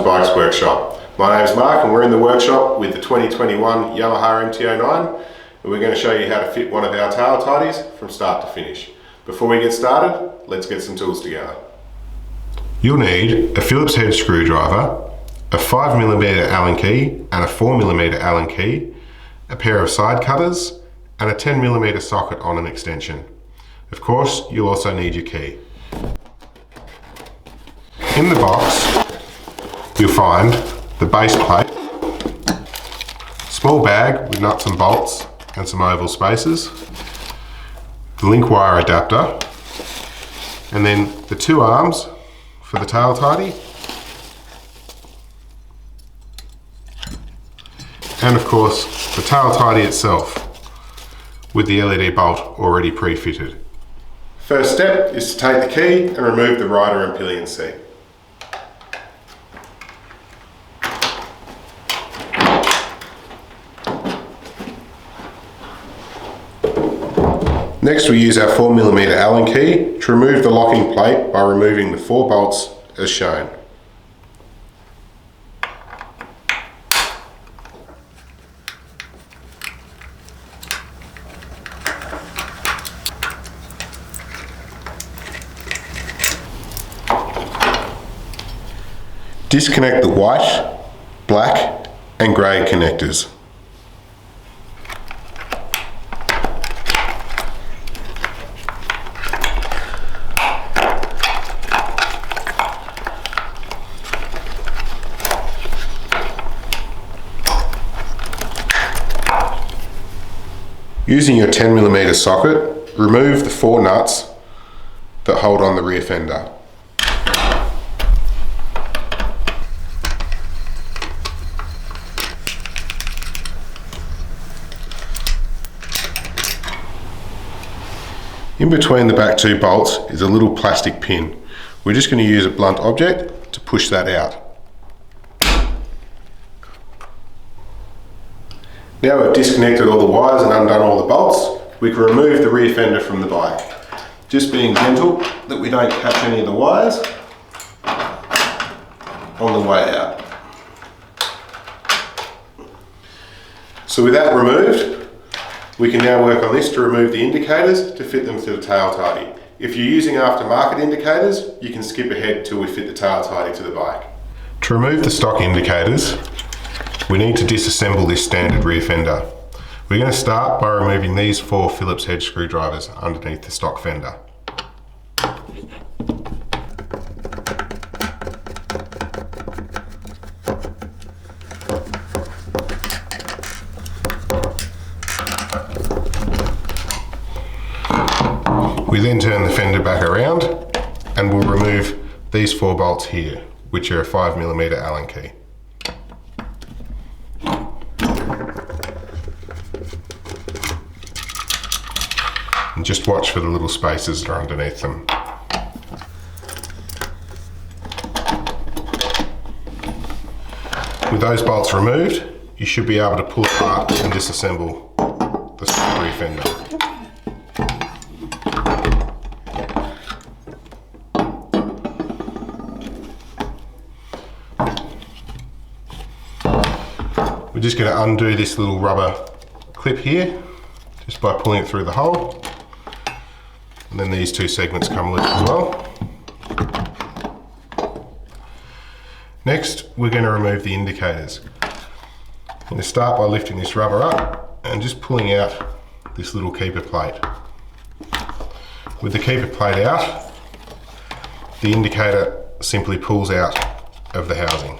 to Bikes Workshop. My name's Mark and we're in the workshop with the 2021 Yamaha MT-09 and we're going to show you how to fit one of our tail tidies from start to finish. Before we get started, let's get some tools together. You'll need a Phillips head screwdriver, a 5mm Allen key and a 4mm Allen key, a pair of side cutters and a 10mm socket on an extension. Of course, you'll also need your key. In the box, you'll find the base plate, small bag with nuts and bolts and some oval spacers, the link wire adapter, and then the two arms for the tail tidy, and of course the tail tidy itself with the LED bolt already pre-fitted. First step is to take the key and remove the rider and pillion seat. Next we use our 4mm Allen key to remove the locking plate by removing the 4 bolts as shown. Disconnect the white, black and grey connectors. Using your 10mm socket, remove the 4 nuts that hold on the rear fender. In between the back 2 bolts is a little plastic pin. We're just going to use a blunt object to push that out. Now we've disconnected all the wires and undone all the bolts, we can remove the rear fender from the bike. Just being gentle that we don't catch any of the wires on the way out. So with that removed, we can now work on this to remove the indicators to fit them to the tail tidy. If you're using aftermarket indicators, you can skip ahead till we fit the tail tidy to the bike. To remove the stock indicators, we need to disassemble this standard rear fender. We're going to start by removing these 4 Phillips head screwdrivers underneath the stock fender. We then turn the fender back around and we'll remove these 4 bolts here, which are a 5mm Allen key. And just watch for the little spaces that are underneath them. With those bolts removed, you should be able to pull apart and disassemble the rear fender. We're just going to undo this little rubber clip here, just by pulling it through the hole. And then these 2 segments come loose as well. Next, we're going to remove the indicators. I'm going to start by lifting this rubber up and just pulling out this little keeper plate. With the keeper plate out, the indicator simply pulls out of the housing.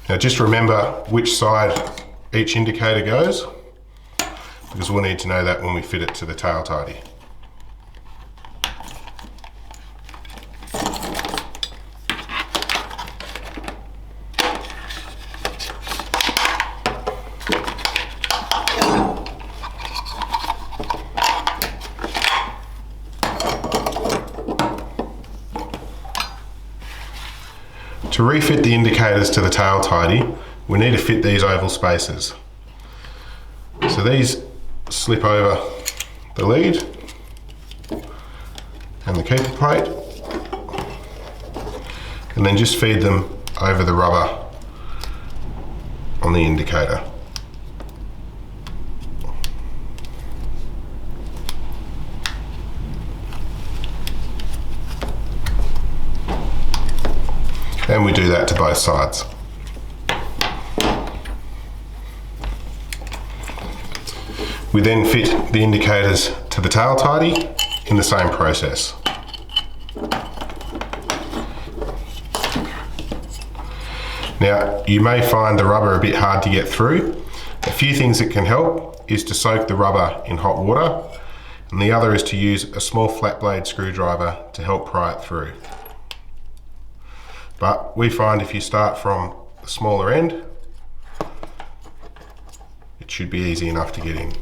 Now just remember which side each indicator goes, because we'll need to know that when we fit it to the tail tidy. To refit the indicators to the tail tidy, we need to fit these oval spacers. these slip over the lead and the keeper plate, and then just feed them over the rubber on the indicator. And we do that to both sides. We then fit the indicators to the tail tidy in the same process. Now, you may find the rubber a bit hard to get through. A few things that can help is to soak the rubber in hot water, and the other is to use a small flat blade screwdriver to help pry it through. But we find if you start from the smaller end, it should be easy enough to get in.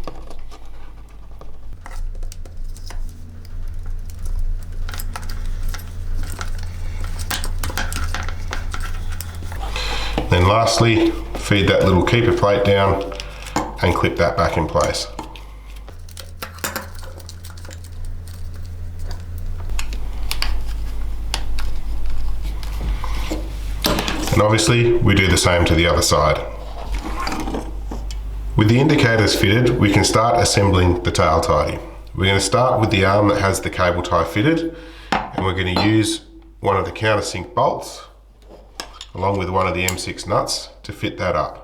Then lastly, feed that little keeper plate down and clip that back in place. And obviously we do the same to the other side. With the indicators fitted, we can start assembling the tail tidy. We're going to start with the arm that has the cable tie fitted, and we're going to use one of the countersink bolts along with one of the M6 nuts to fit that up.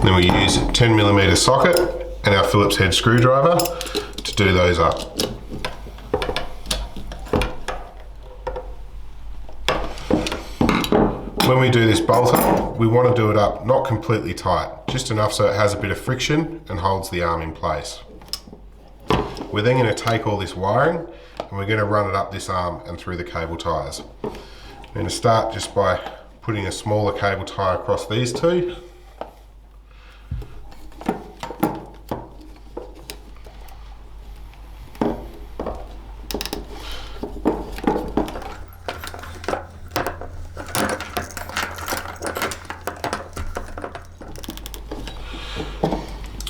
Then we use a 10mm socket and our Phillips head screwdriver to do those up. When we do this bolt up, we want to do it up not completely tight, just enough so it has a bit of friction and holds the arm in place. We're then going to take all this wiring and we're going to run it up this arm and through the cable ties. We're going to start just by putting a smaller cable tie across these two.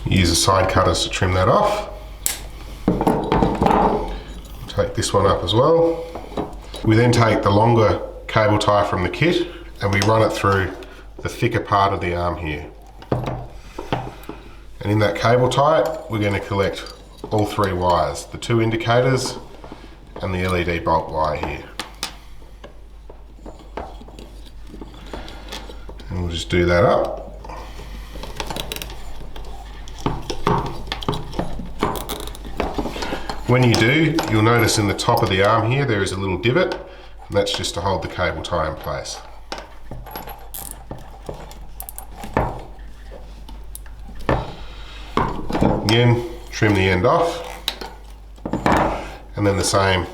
Use the side cutters to trim that off. Take this one up as well. We then take the longer cable tie from the kit and we run it through the thicker part of the arm here. And in that cable tie, we're going to collect all three wires, the two indicators and the LED bulb wire here. And we'll just do that up. When you do, you'll notice in the top of the arm here there is a little divot, and that's just to hold the cable tie in place. Again, trim the end off, and then the same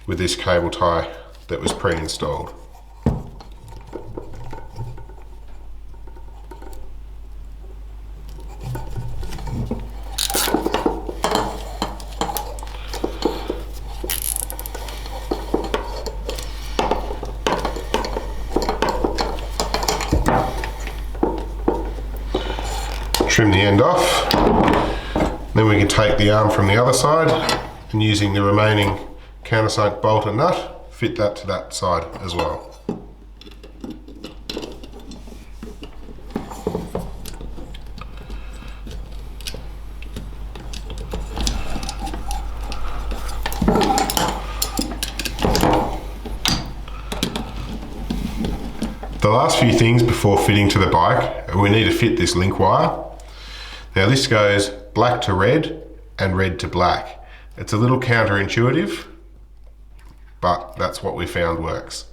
with this cable tie that was pre-installed. Trim the end off, then we can take the arm from the other side and using the remaining countersunk bolt and nut, fit that to that side as well. The last few things before fitting to the bike, we need to fit this link wire. Now this goes black to red and red to black. It's a little counterintuitive, but that's what we found works.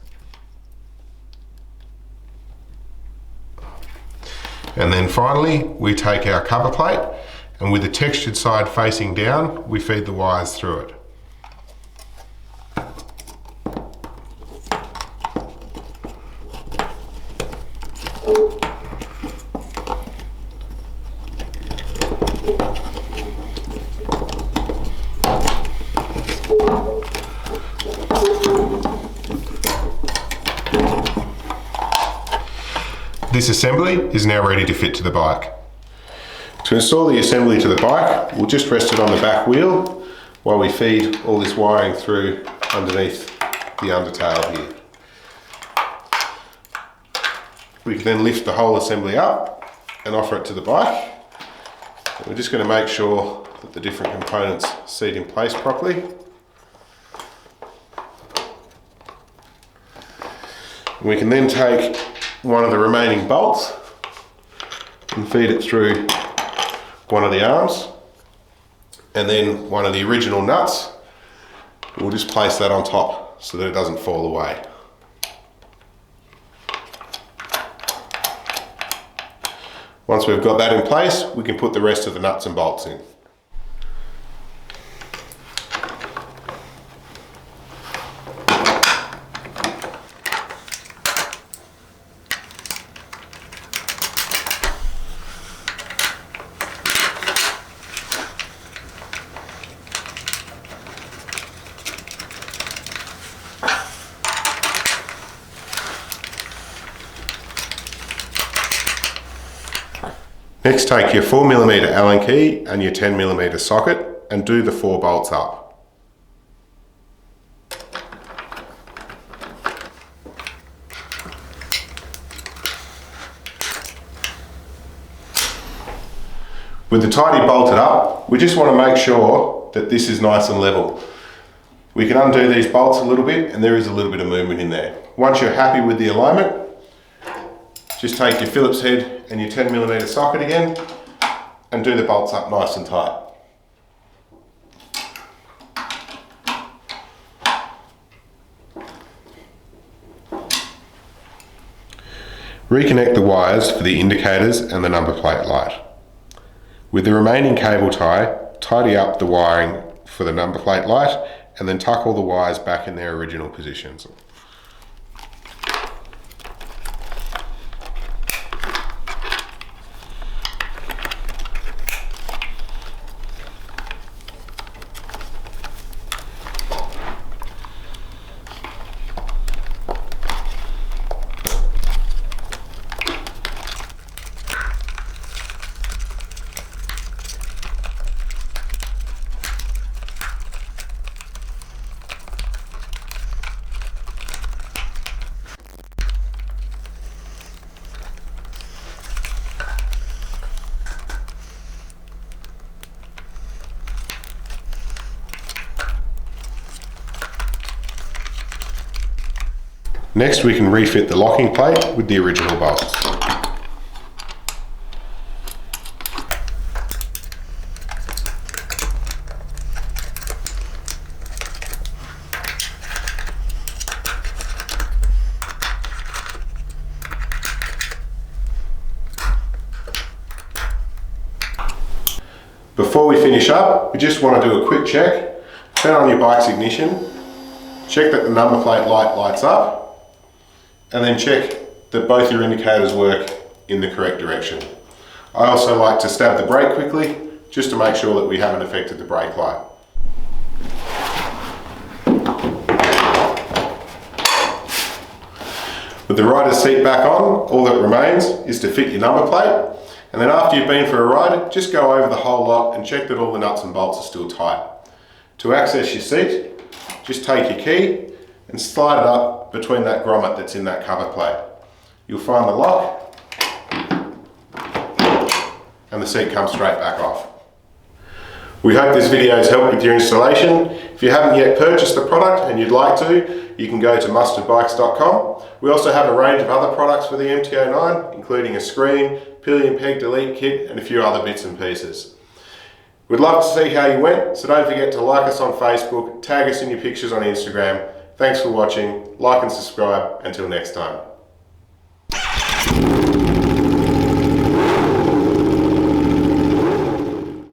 And then finally, we take our cover plate and with the textured side facing down, we feed the wires through it. This assembly is now ready to fit to the bike. To install the assembly to the bike, we'll just rest it on the back wheel while we feed all this wiring through underneath the undertail here. We can then lift the whole assembly up and offer it to the bike. We're just going to make sure that the different components seat in place properly. We can then take one of the remaining bolts and feed it through one of the arms, and then one of the original nuts. We'll just place that on top so that it doesn't fall away. Once we've got that in place, we can put the rest of the nuts and bolts in. Next, take your 4mm Allen key and your 10mm socket and do the 4 bolts up. With the tidy bolted up, we just want to make sure that this is nice and level. We can undo these bolts a little bit and there is a little bit of movement in there. Once you're happy with the alignment, just take your Phillips head and your 10mm socket again and do the bolts up nice and tight. Reconnect the wires for the indicators and the number plate light. With the remaining cable tie, tidy up the wiring for the number plate light and then tuck all the wires back in their original positions. Next, we can refit the locking plate with the original bolts. Before we finish up, we just want to do a quick check. Turn on your bike's ignition, check that the number plate light lights up, and then check that both your indicators work in the correct direction. I also like to stab the brake quickly, just to make sure that we haven't affected the brake light. With the rider's seat back on, all that remains is to fit your number plate, and then after you've been for a ride, just go over the whole lot and check that all the nuts and bolts are still tight. To access your seat, just take your key and slide it up between that grommet that's in that cover plate. You'll find the lock and the seat comes straight back off. We hope this video has helped with your installation. If you haven't yet purchased the product and you'd like to, you can go to mustardbikes.com. We also have a range of other products for the MT-09, including a screen, pillion peg delete kit and a few other bits and pieces. We'd love to see how you went, so don't forget to like us on Facebook, tag us in your pictures on Instagram. Thanks for watching, like and subscribe, until next time.